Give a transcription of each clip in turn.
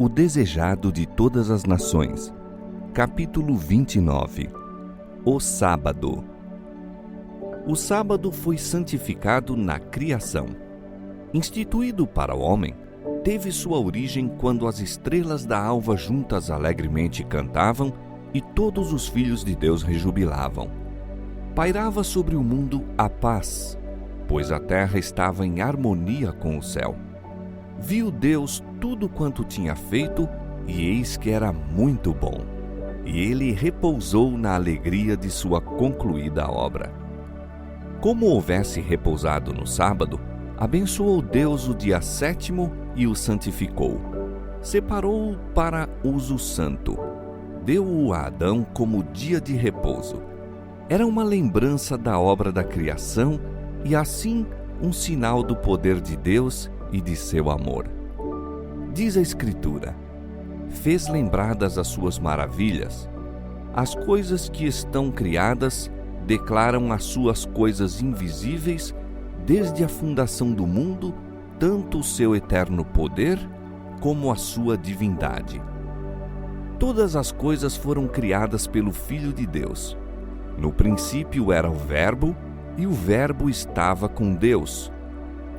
O desejado de todas as nações. Capítulo 29. O sábado. O sábado foi santificado na criação. Instituído para o homem, teve sua origem quando as estrelas da alva juntas alegremente cantavam e todos os filhos de Deus rejubilavam. Pairava sobre o mundo a paz, pois a terra estava em harmonia com o céu. Viu Deus tudo quanto tinha feito, e eis que era muito bom. E ele repousou na alegria de sua concluída obra. Como houvesse repousado no sábado, abençoou Deus o dia sétimo e o santificou. Separou-o para uso santo. Deu-o a Adão como dia de repouso. Era uma lembrança da obra da criação e assim um sinal do poder de Deus e de seu amor. Diz a Escritura: fez lembradas as suas maravilhas. As coisas que estão criadas declaram as suas coisas invisíveis, desde a fundação do mundo, tanto o seu eterno poder como a sua divindade. Todas as coisas foram criadas pelo Filho de Deus. No princípio era o Verbo, e o Verbo estava com Deus.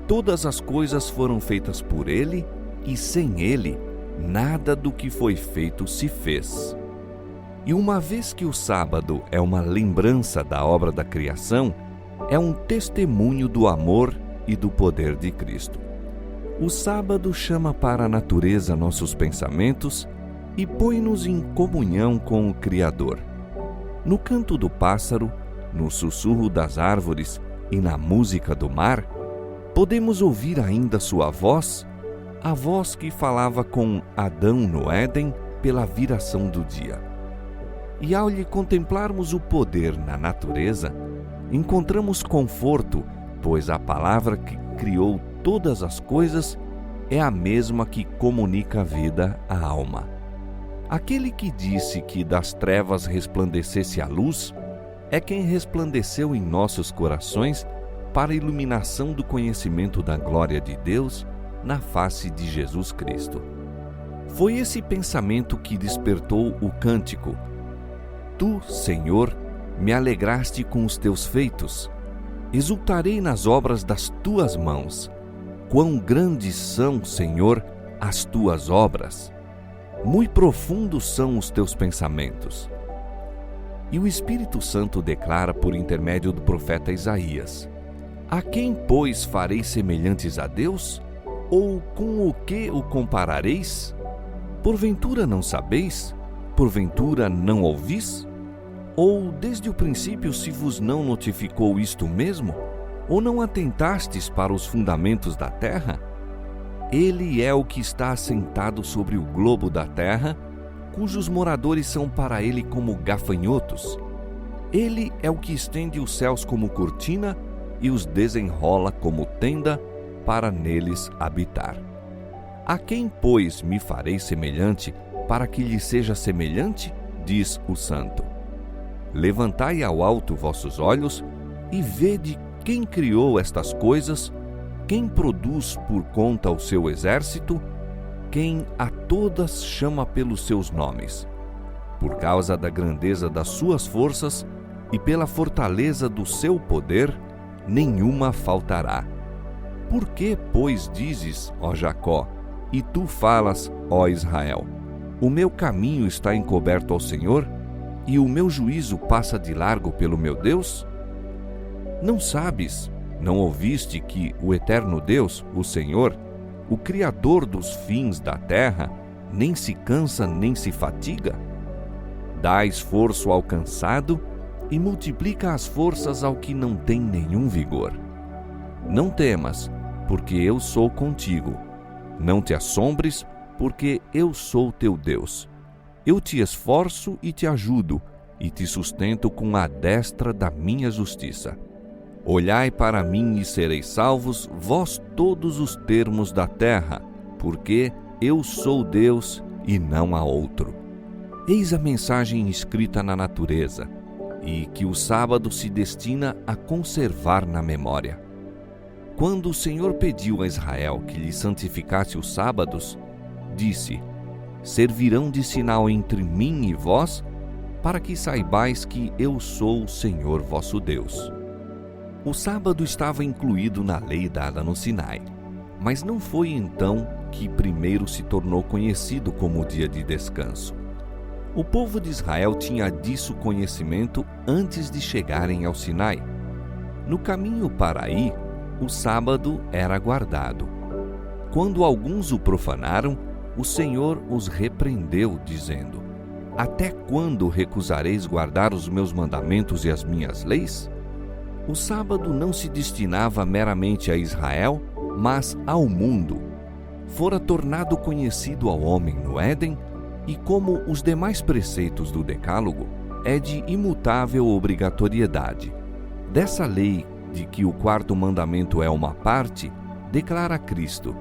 Todas as coisas foram feitas por ele, e sem ele, nada do que foi feito se fez. E uma vez que o sábado é uma lembrança da obra da criação, é um testemunho do amor e do poder de Cristo. O sábado chama para a natureza nossos pensamentos e põe-nos em comunhão com o Criador. No canto do pássaro, no sussurro das árvores e na música do mar, podemos ouvir ainda sua voz, a voz que falava com Adão no Éden pela viração do dia. E ao lhe contemplarmos o poder na natureza, encontramos conforto, pois a palavra que criou todas as coisas é a mesma que comunica a vida à alma. Aquele que disse que das trevas resplandecesse a luz, é quem resplandeceu em nossos corações para a iluminação do conhecimento da glória de Deus na face de Jesus Cristo. Foi esse pensamento que despertou o cântico: Tu, Senhor, me alegraste com os teus feitos. Exultarei nas obras das tuas mãos. Quão grandes são, Senhor, as tuas obras! Muito profundos são os teus pensamentos. E o Espírito Santo declara por intermédio do profeta Isaías: A quem, pois, farei semelhantes a Deus? Ou com o que o comparareis? Porventura não sabeis? Porventura não ouvis? Ou desde o princípio se vos não notificou isto mesmo? Ou não atentastes para os fundamentos da terra? Ele é o que está assentado sobre o globo da terra, cujos moradores são para ele como gafanhotos. Ele é o que estende os céus como cortina e os desenrola como tenda para neles habitar. A quem, pois, me farei semelhante para que lhe seja semelhante? Diz o Santo. Levantai ao alto vossos olhos e vede quem criou estas coisas, quem produz por conta o seu exército, quem a todas chama pelos seus nomes. Por causa da grandeza das suas forças e pela fortaleza do seu poder, nenhuma faltará. Por que, pois, dizes, ó Jacó, e tu falas, ó Israel: o meu caminho está encoberto ao Senhor, e o meu juízo passa de largo pelo meu Deus? Não sabes, não ouviste que o eterno Deus, o Senhor, o Criador dos fins da terra, nem se cansa nem se fatiga? Dá esforço ao cansado e multiplica as forças ao que não tem nenhum vigor. Não temas, porque eu sou contigo. Não te assombres, porque eu sou teu Deus. Eu te esforço e te ajudo, e te sustento com a destra da minha justiça. Olhai para mim e sereis salvos, vós todos os termos da terra, porque eu sou Deus e não há outro. Eis a mensagem escrita na natureza, e que o sábado se destina a conservar na memória. Quando o Senhor pediu a Israel que lhe santificasse os sábados, disse: servirão de sinal entre mim e vós, para que saibais que eu sou o Senhor vosso Deus. O sábado estava incluído na lei dada no Sinai, mas não foi então que primeiro se tornou conhecido como o dia de descanso. O povo de Israel tinha disso conhecimento antes de chegarem ao Sinai. No caminho para aí, o sábado era guardado. Quando alguns o profanaram, o Senhor os repreendeu, dizendo: até quando recusareis guardar os meus mandamentos e as minhas leis? O sábado não se destinava meramente a Israel, mas ao mundo. Fora tornado conhecido ao homem no Éden, e como os demais preceitos do Decálogo, é de imutável obrigatoriedade. Dessa lei, de que o quarto mandamento é uma parte, declara Cristo: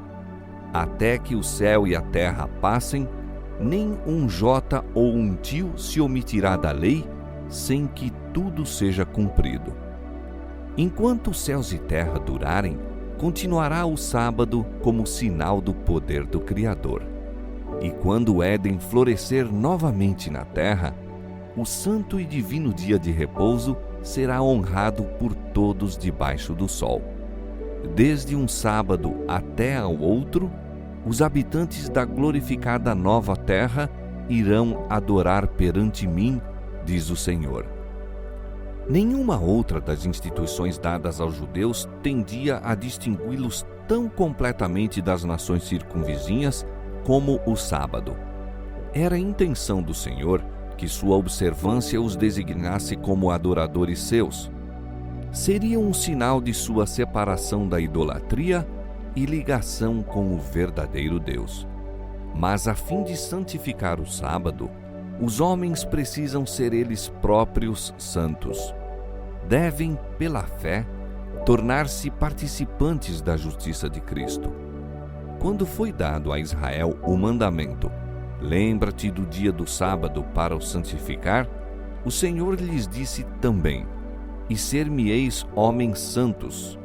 até que o céu e a terra passem, nem um jota ou um tio se omitirá da lei, sem que tudo seja cumprido. Enquanto os céus e terra durarem, continuará o sábado como sinal do poder do Criador. E quando o Éden florescer novamente na terra, o santo e divino dia de repouso será honrado por todos debaixo do sol. Desde um sábado até ao outro, os habitantes da glorificada nova terra irão adorar perante mim, diz o Senhor. Nenhuma outra das instituições dadas aos judeus tendia a distingui-los tão completamente das nações circunvizinhas como o sábado. Era a intenção do Senhor que sua observância os designasse como adoradores seus. Seria um sinal de sua separação da idolatria e ligação com o verdadeiro Deus. Mas a fim de santificar o sábado, os homens precisam ser eles próprios santos. Devem, pela fé, tornar-se participantes da justiça de Cristo. Quando foi dado a Israel o mandamento: lembra-te do dia do sábado para o santificar, o Senhor lhes disse também: e ser-me-eis homens santos.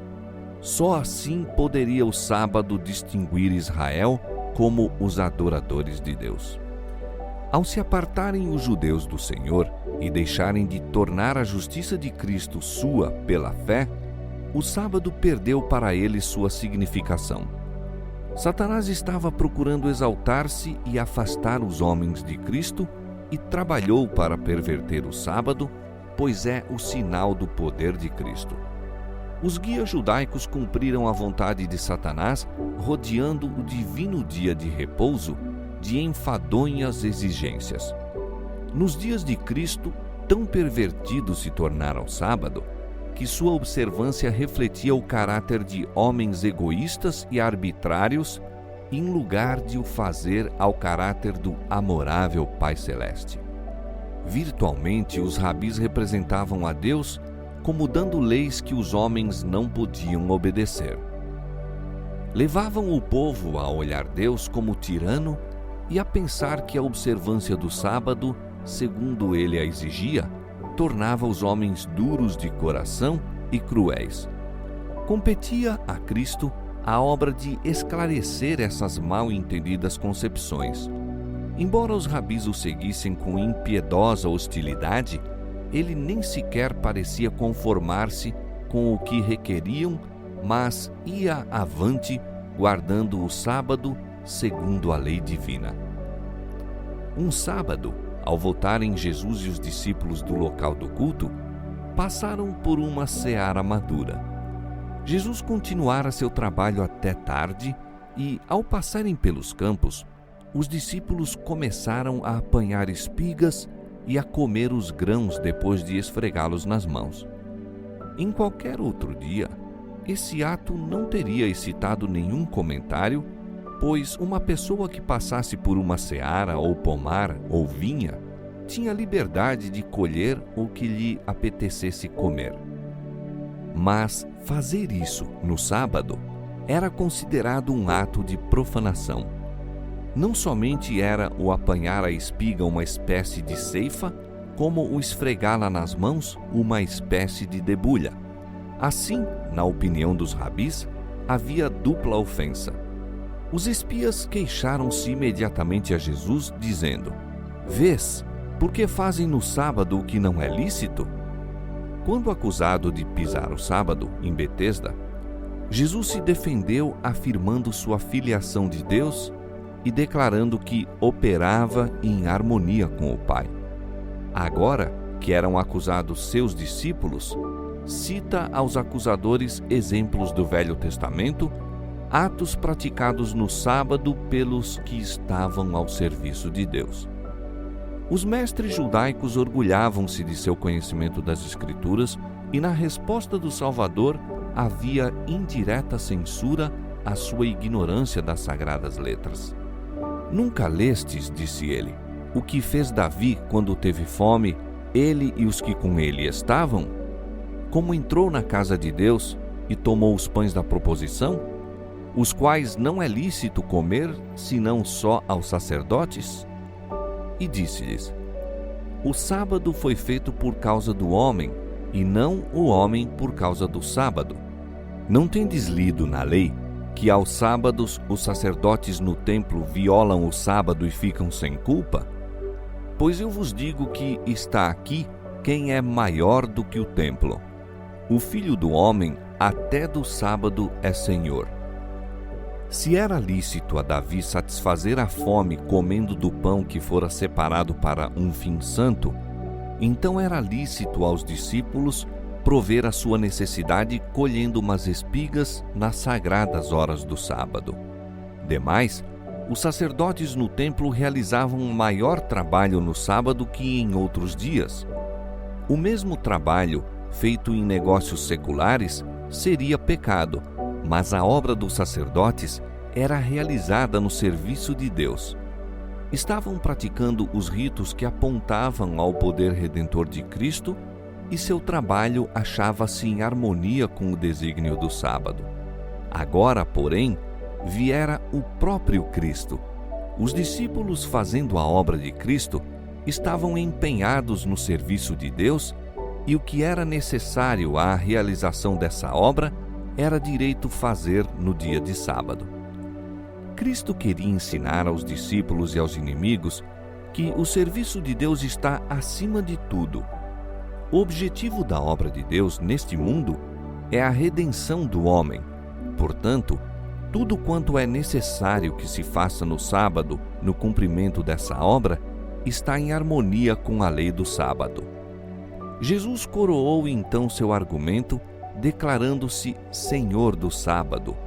Só assim poderia o sábado distinguir Israel como os adoradores de Deus. Ao se apartarem os judeus do Senhor e deixarem de tornar a justiça de Cristo sua pela fé, o sábado perdeu para eles sua significação. Satanás estava procurando exaltar-se e afastar os homens de Cristo e trabalhou para perverter o sábado, pois é o sinal do poder de Cristo. Os guias judaicos cumpriram a vontade de Satanás, rodeando o divino dia de repouso de enfadonhas exigências. Nos dias de Cristo, tão pervertido se tornara o sábado, que sua observância refletia o caráter de homens egoístas e arbitrários, em lugar de o fazer ao caráter do amorável Pai Celeste. Virtualmente, os rabis representavam a Deus como dando leis que os homens não podiam obedecer. Levavam o povo a olhar Deus como tirano e a pensar que a observância do sábado, segundo ele a exigia, tornava os homens duros de coração e cruéis. Competia a Cristo a obra de esclarecer essas mal entendidas concepções. Embora os rabis o seguissem com impiedosa hostilidade, ele nem sequer parecia conformar-se com o que requeriam, mas ia avante, guardando o sábado segundo a lei divina. Um sábado, ao voltarem Jesus e os discípulos do local do culto, passaram por uma seara madura. Jesus continuara seu trabalho até tarde e, ao passarem pelos campos, os discípulos começaram a apanhar espigas e a comer os grãos depois de esfregá-los nas mãos. Em qualquer outro dia, esse ato não teria excitado nenhum comentário, pois uma pessoa que passasse por uma seara ou pomar ou vinha tinha liberdade de colher o que lhe apetecesse comer. Mas fazer isso no sábado era considerado um ato de profanação. Não somente era o apanhar a espiga uma espécie de ceifa, como o esfregá-la nas mãos, uma espécie de debulha. Assim, na opinião dos rabis, havia dupla ofensa. Os espias queixaram-se imediatamente a Jesus, dizendo: Vês, por que fazem no sábado o que não é lícito? Quando acusado de pisar o sábado, em Betesda, Jesus se defendeu afirmando sua filiação de Deus e declarando que operava em harmonia com o Pai. Agora, que eram acusados seus discípulos, cita aos acusadores exemplos do Velho Testamento, atos praticados no sábado pelos que estavam ao serviço de Deus. Os mestres judaicos orgulhavam-se de seu conhecimento das Escrituras e na resposta do Salvador havia indireta censura à sua ignorância das sagradas letras. Nunca lestes, disse ele, o que fez Davi quando teve fome, ele e os que com ele estavam? Como entrou na casa de Deus e tomou os pães da proposição, os quais não é lícito comer, senão só aos sacerdotes? E disse-lhes: O sábado foi feito por causa do homem, e não o homem por causa do sábado. Não tendes lido na lei que aos sábados os sacerdotes no templo violam o sábado e ficam sem culpa? Pois eu vos digo que está aqui quem é maior do que o templo. O Filho do Homem até do sábado é Senhor. Se era lícito a Davi satisfazer a fome comendo do pão que fora separado para um fim santo, então era lícito aos discípulos prover a sua necessidade colhendo umas espigas nas sagradas horas do sábado. Demais, os sacerdotes no templo realizavam um maior trabalho no sábado que em outros dias. O mesmo trabalho, feito em negócios seculares, seria pecado, mas a obra dos sacerdotes era realizada no serviço de Deus. Estavam praticando os ritos que apontavam ao poder redentor de Cristo e seu trabalho achava-se em harmonia com o desígnio do sábado. Agora, porém, viera o próprio Cristo. Os discípulos, fazendo a obra de Cristo, estavam empenhados no serviço de Deus e o que era necessário à realização dessa obra era direito fazer no dia de sábado. Cristo queria ensinar aos discípulos e aos inimigos que o serviço de Deus está acima de tudo. O objetivo da obra de Deus neste mundo é a redenção do homem. Portanto, tudo quanto é necessário que se faça no sábado, no cumprimento dessa obra, está em harmonia com a lei do sábado. Jesus coroou então seu argumento, declarando-se Senhor do sábado,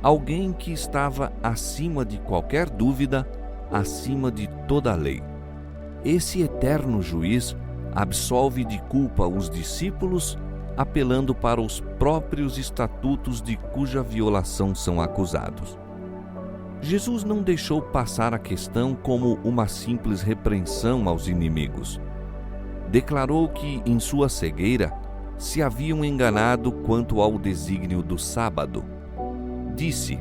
alguém que estava acima de qualquer dúvida, acima de toda a lei. Esse eterno juiz absolve de culpa os discípulos, apelando para os próprios estatutos de cuja violação são acusados. Jesus não deixou passar a questão como uma simples repreensão aos inimigos. Declarou que, em sua cegueira, se haviam enganado quanto ao desígnio do sábado. Disse: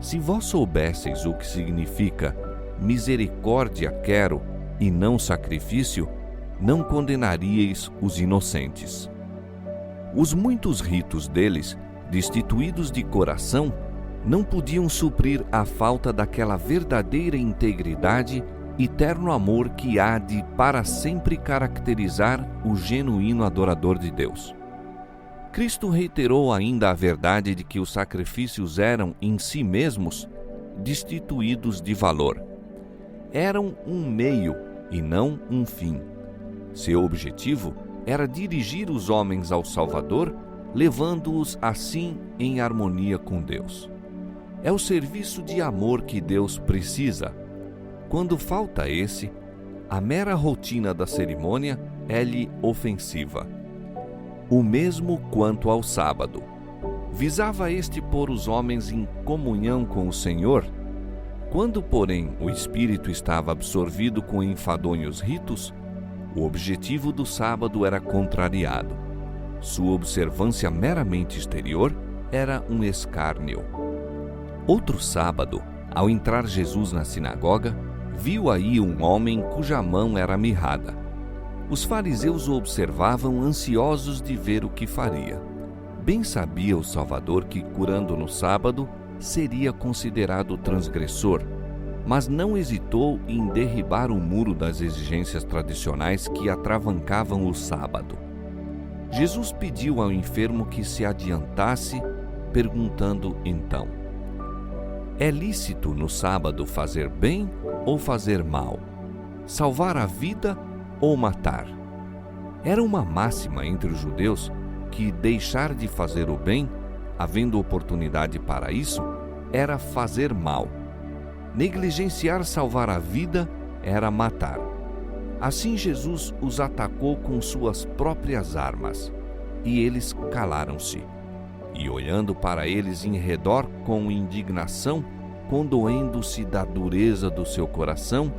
Se vós soubesseis o que significa misericórdia quero e não sacrifício, não condenaríeis os inocentes. Os muitos ritos deles, destituídos de coração, não podiam suprir a falta daquela verdadeira integridade e terno amor que há de para sempre caracterizar o genuíno adorador de Deus. Cristo reiterou ainda a verdade de que os sacrifícios eram, em si mesmos, destituídos de valor. Eram um meio e não um fim. Seu objetivo era dirigir os homens ao Salvador, levando-os assim em harmonia com Deus. É o serviço de amor que Deus precisa. Quando falta esse, a mera rotina da cerimônia é-lhe ofensiva. O mesmo quanto ao sábado. Visava este pôr os homens em comunhão com o Senhor. Quando, porém, o espírito estava absorvido com enfadonhos ritos, o objetivo do sábado era contrariado. Sua observância meramente exterior era um escárnio. Outro sábado, ao entrar Jesus na sinagoga, viu aí um homem cuja mão era mirrada. Os fariseus o observavam ansiosos de ver o que faria. Bem sabia o Salvador que, curando no sábado, seria considerado transgressor, mas não hesitou em derribar o muro das exigências tradicionais que atravancavam o sábado. Jesus pediu ao enfermo que se adiantasse, perguntando então: é lícito no sábado fazer bem ou fazer mal? Salvar a vida ou matar? Era uma máxima entre os judeus que deixar de fazer o bem, havendo oportunidade para isso, era fazer mal. Negligenciar salvar a vida era matar. Assim Jesus os atacou com suas próprias armas, e eles calaram-se. E olhando para eles em redor com indignação, condoendo-se da dureza do seu coração,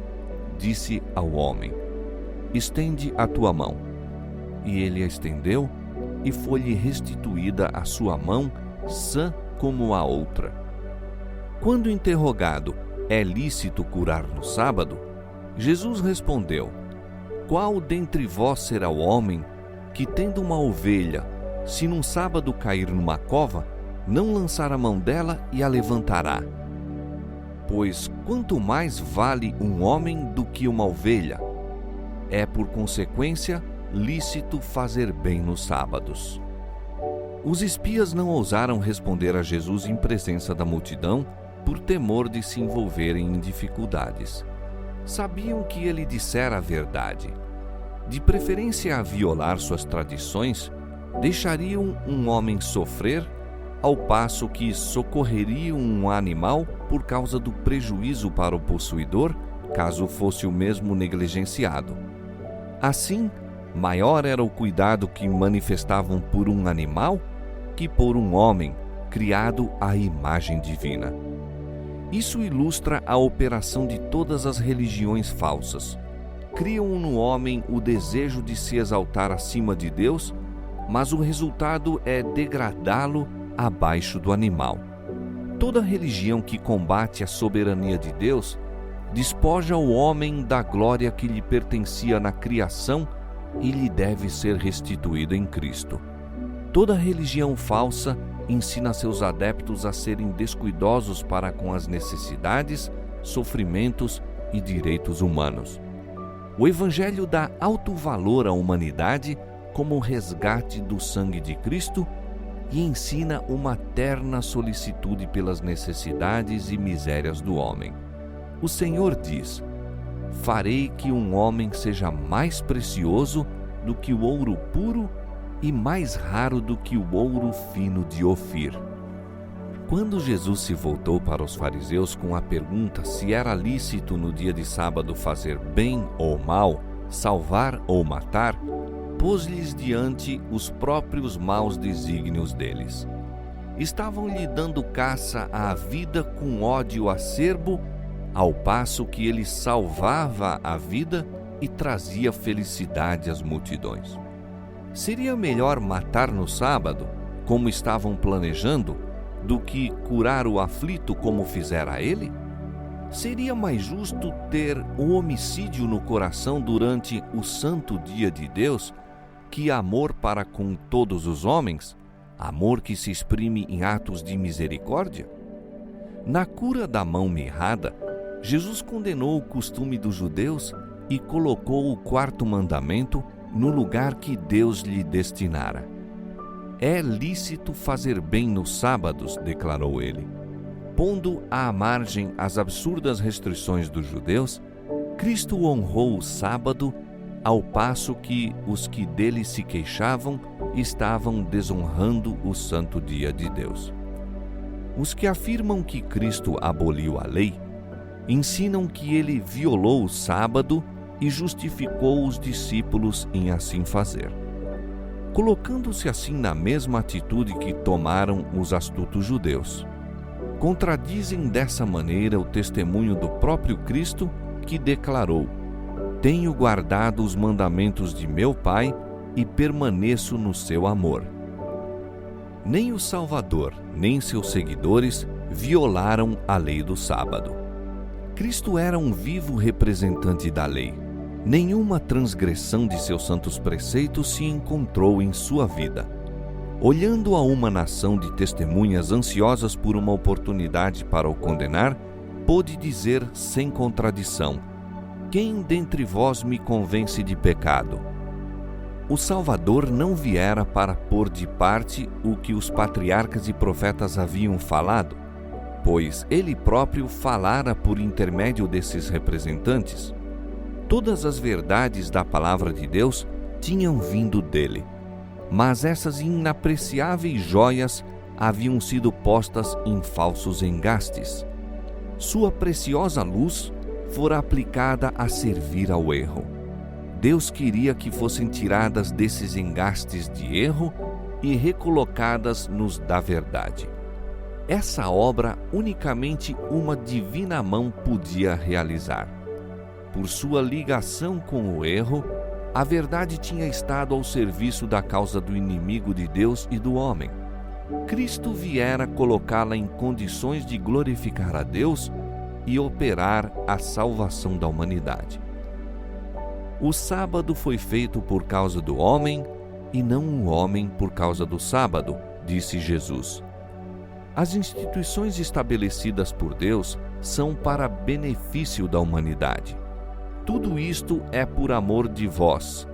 disse ao homem: estende a tua mão. E ele a estendeu, e foi-lhe restituída a sua mão, sã como a outra. Quando interrogado: é lícito curar no sábado? Jesus respondeu: qual dentre vós será o homem que, tendo uma ovelha, se num sábado cair numa cova, não lançar a mão dela e a levantará? Pois quanto mais vale um homem do que uma ovelha? É, por consequência, lícito fazer bem nos sábados. Os espias não ousaram responder a Jesus em presença da multidão, por temor de se envolverem em dificuldades. Sabiam que ele dissera a verdade. De preferência a violar suas tradições, deixariam um homem sofrer, ao passo que socorreriam um animal por causa do prejuízo para o possuidor, caso fosse o mesmo negligenciado. Assim, maior era o cuidado que manifestavam por um animal que por um homem criado à imagem divina. Isso ilustra a operação de todas as religiões falsas. Criam no homem o desejo de se exaltar acima de Deus, mas o resultado é degradá-lo abaixo do animal. Toda religião que combate a soberania de Deus despoja o homem da glória que lhe pertencia na criação e lhe deve ser restituído em Cristo. Toda religião falsa ensina seus adeptos a serem descuidosos para com as necessidades, sofrimentos e direitos humanos. O Evangelho dá alto valor à humanidade como resgate do sangue de Cristo e ensina uma terna solicitude pelas necessidades e misérias do homem. O Senhor diz: farei que um homem seja mais precioso do que o ouro puro e mais raro do que o ouro fino de Ofir. Quando Jesus se voltou para os fariseus com a pergunta se era lícito no dia de sábado fazer bem ou mal, salvar ou matar, pôs-lhes diante os próprios maus desígnios deles. Estavam lhe dando caça à vida com ódio acerbo, ao passo que ele salvava a vida e trazia felicidade às multidões. Seria melhor matar no sábado, como estavam planejando, do que curar o aflito como fizera ele? Seria mais justo ter o homicídio no coração durante o santo dia de Deus que amor para com todos os homens, amor que se exprime em atos de misericórdia? Na cura da mão mirrada, Jesus condenou o costume dos judeus e colocou o quarto mandamento no lugar que Deus lhe destinara. É lícito fazer bem nos sábados, declarou ele. Pondo à margem as absurdas restrições dos judeus, Cristo honrou o sábado, ao passo que os que dele se queixavam estavam desonrando o santo dia de Deus. Os que afirmam que Cristo aboliu a lei, ensinam que ele violou o sábado e justificou os discípulos em assim fazer. Colocando-se assim na mesma atitude que tomaram os astutos judeus, contradizem dessa maneira o testemunho do próprio Cristo, que declarou: tenho guardado os mandamentos de meu Pai e permaneço no seu amor. Nem o Salvador, nem seus seguidores violaram a lei do sábado. Cristo era um vivo representante da lei, Nenhuma transgressão de seus santos preceitos se encontrou em sua vida. Olhando a uma nação de testemunhas ansiosas por uma oportunidade para o condenar, pôde dizer sem contradição: quem dentre vós me convence de pecado? O Salvador não viera para pôr de parte o que os patriarcas e profetas haviam falado, pois ele próprio falara por intermédio desses representantes. Todas as verdades da palavra de Deus tinham vindo dele, mas essas inapreciáveis joias haviam sido postas em falsos engastes. Sua preciosa luz fora aplicada a servir ao erro. Deus queria que fossem tiradas desses engastes de erro e recolocadas nos da verdade. Essa obra unicamente uma divina mão podia realizar. Por sua ligação com o erro, a verdade tinha estado ao serviço da causa do inimigo de Deus e do homem. Cristo viera colocá-la em condições de glorificar a Deus e operar a salvação da humanidade. O sábado foi feito por causa do homem e não o homem por causa do sábado, disse Jesus. As instituições estabelecidas por Deus são para benefício da humanidade. Tudo isto é por amor de vós.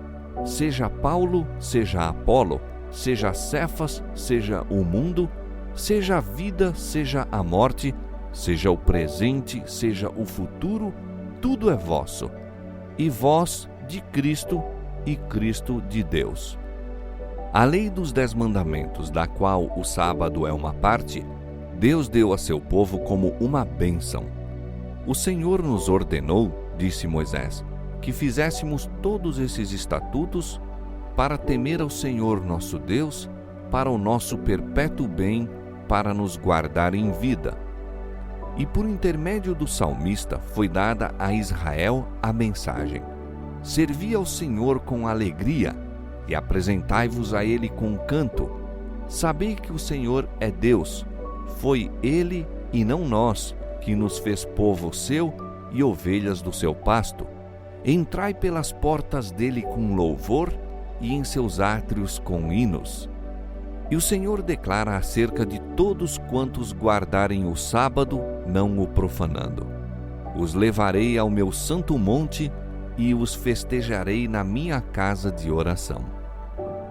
Seja Paulo, seja Apolo, seja Cefas, seja o mundo, seja a vida, seja a morte, seja o presente, seja o futuro, tudo é vosso. E vós de Cristo e Cristo de Deus. A lei dos 10 mandamentos, da qual o sábado é uma parte, Deus deu a seu povo como uma bênção. O Senhor nos ordenou, disse Moisés, que fizéssemos todos esses estatutos para temer ao Senhor nosso Deus, para o nosso perpétuo bem, para nos guardar em vida. E por intermédio do salmista foi dada a Israel a mensagem: servi ao Senhor com alegria e apresentai-vos a Ele com canto. Sabei que o Senhor é Deus. Foi Ele e não nós que nos fez povo seu e ovelhas do seu pasto. Entrai pelas portas dele com louvor e em seus átrios com hinos. E o Senhor declara acerca de todos quantos guardarem o sábado, não o profanando: os levarei ao meu santo monte e os festejarei na minha casa de oração.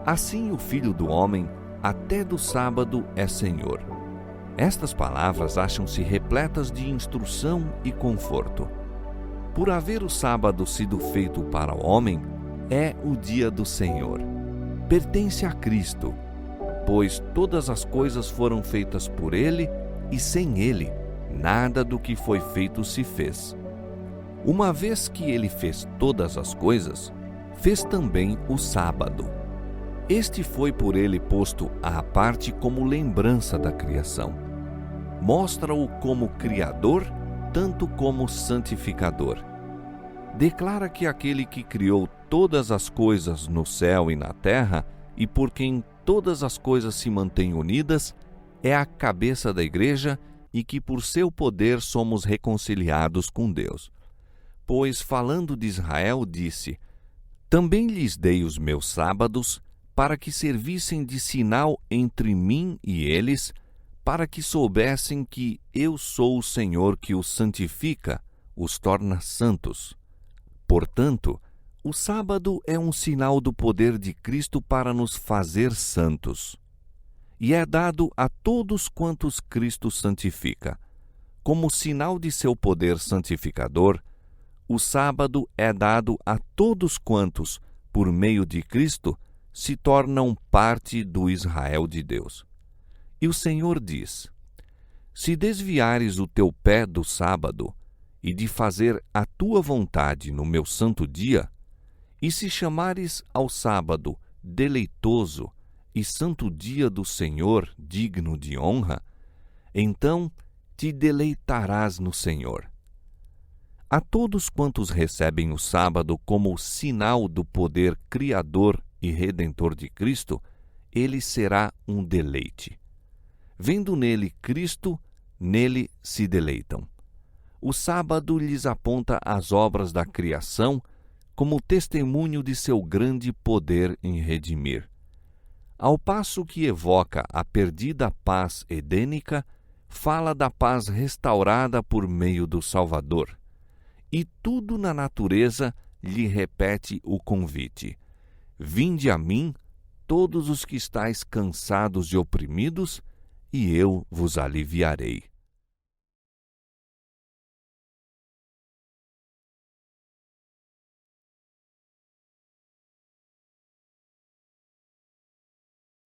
Assim o Filho do Homem, até do sábado, é Senhor. Estas palavras acham-se repletas de instrução e conforto. Por haver o sábado sido feito para o homem, é o dia do Senhor. Pertence a Cristo, pois todas as coisas foram feitas por Ele, e sem Ele, nada do que foi feito se fez. Uma vez que Ele fez todas as coisas, fez também o sábado. Este foi por Ele posto à parte como lembrança da criação. Mostra-o como Criador, tanto como Santificador. Declara que aquele que criou todas as coisas no céu e na terra, e por quem todas as coisas se mantêm unidas, é a cabeça da Igreja e que por seu poder somos reconciliados com Deus. Pois, falando de Israel, disse: também lhes dei os meus sábados, para que servissem de sinal entre mim e eles, para que soubessem que eu sou o Senhor que os santifica, os torna santos. Portanto, o sábado é um sinal do poder de Cristo para nos fazer santos. E é dado a todos quantos Cristo santifica. Como sinal de seu poder santificador, o sábado é dado a todos quantos, por meio de Cristo, se tornam parte do Israel de Deus. E o Senhor diz: se desviares o teu pé do sábado, e de fazer a tua vontade no meu santo dia, e se chamares ao sábado deleitoso e santo dia do Senhor digno de honra, então te deleitarás no Senhor. A todos quantos recebem o sábado como sinal do poder criador e redentor de Cristo, ele será um deleite. Vendo nele Cristo, nele se deleitam. O sábado lhes aponta as obras da criação, como testemunho de seu grande poder em redimir. Ao passo que evoca a perdida paz edênica, fala da paz restaurada por meio do Salvador. E tudo na natureza lhe repete o convite: vinde a mim, todos os que estáis cansados e oprimidos, e eu vos aliviarei.